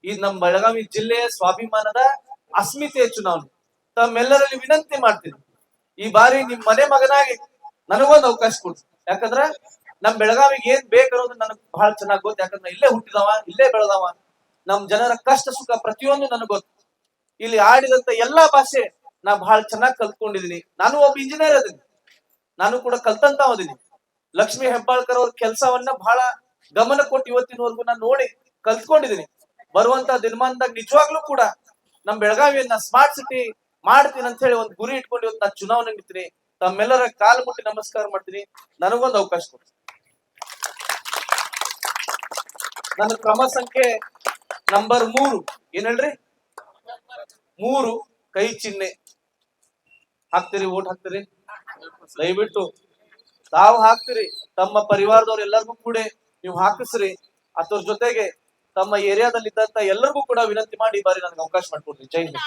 ಈ ನಮ್ಮ ಬೆಳಗಾವಿ ಜಿಲ್ಲೆಯ ಸ್ವಾಭಿಮಾನದ ಅಸ್ಮಿತೆಯ ಚುನಾವಣೆ. ತಮ್ಮೆಲ್ಲರಲ್ಲಿ ವಿನಂತಿ ಮಾಡ್ತೀನಿ, ಈ ಬಾರಿ ನಿಮ್ ಮನೆ ಮಗನಾಗಿ ನನಗೊಂದು ಅವಕಾಶ ಕೊಡ್ಸಿ. ಯಾಕಂದ್ರ ನಮ್ ಬೆಳಗಾವಿಗೆ ಏನ್ ಬೇಕನ್ನೋದು ನನಗ್ ಬಹಳ ಚೆನ್ನಾಗ್ ಗೊತ್ತು. ಯಾಕಂದ್ರೆ ಇಲ್ಲೇ ಹುಟ್ಟಿದವ, ಇಲ್ಲೇ ಬೆಳೆದವ. ನಮ್ ಜನರ ಕಷ್ಟ ಸುಖ ಪ್ರತಿಯೊಂದು ನನಗ್ ಗೊತ್ತು. ಇಲ್ಲಿ ಆಡಿದಂತ ಎಲ್ಲಾ ಭಾಷೆ ನಾ ಬಹಳ ಚೆನ್ನಾಗಿ ಕಲ್ತ್ಕೊಂಡಿದೀನಿ. ನಾನು ಒಬ್ಬ ಇಂಜಿನಿಯರ್ ಅದೀನಿ, ನಾನು ಕೂಡ ಕಲ್ತಂತ ಓದಿನಿ. ಲಕ್ಷ್ಮೀ ಹೆಬ್ಬಾಳ್ಕರ್ ಅವ್ರ ಕೆಲಸವನ್ನ ಬಹಳ ಗಮನ ಕೊಟ್ಟು ಇವತ್ತಿನವರೆಗೂ ನಾನು ನೋಡಿ ಕಲ್ತ್ಕೊಂಡಿದೀನಿ. ಬರುವಂತ ದಿನಮಾನದಾಗ ನಿಜವಾಗ್ಲೂ ಕೂಡ ನಮ್ ಬೆಳಗಾವಿಯನ್ನ ಸ್ಮಾರ್ಟ್ ಸಿಟಿ ಮಾಡ್ತೀನಿ ಅಂತ ಹೇಳಿ ಒಂದು ಗುರಿ ಇಟ್ಕೊಂಡು ಇವತ್ತು ನಾನು ಚುನಾವಣೆ ನಿಂತೀನಿ. ತಮ್ಮೆಲ್ಲರ ಕಾಲು ಮುಟ್ಟಿ ನಮಸ್ಕಾರ ಮಾಡ್ತೀನಿ. ನನಗೊಂದು ಅವಕಾಶ ಕೊಡಿ. ನನ್ನ ಕ್ರಮ ಸಂಖ್ಯೆ ನಂಬರ್ 3. ಏನ್ ಹೇಳ್ರಿ? 3 ಕೈ ಚಿಹ್ನೆ ಹಾಕ್ತಿರಿ, ಓಟ್ ಹಾಕ್ತಿರಿ. ದಯವಿಟ್ಟು ತಾವು ಹಾಕ್ತಿರಿ, ತಮ್ಮ ಪರಿವಾರದವ್ರು ಎಲ್ಲರಿಗೂ ಕೂಡ ನೀವು ಹಾಕಿಸ್ರಿ. ಅದ್ರ ಜೊತೆಗೆ ತಮ್ಮ ಏರಿಯಾದಲ್ಲಿ ಇದ್ದಂತ ಎಲ್ಲರಿಗೂ ಕೂಡ ವಿನಂತಿ ಮಾಡಿ ಈ ಬಾರಿ ನನಗೆ ಅವಕಾಶ ಮಾಡ್ಕೊಡ್ರಿ. ಜೈ ಹಿಂದ್.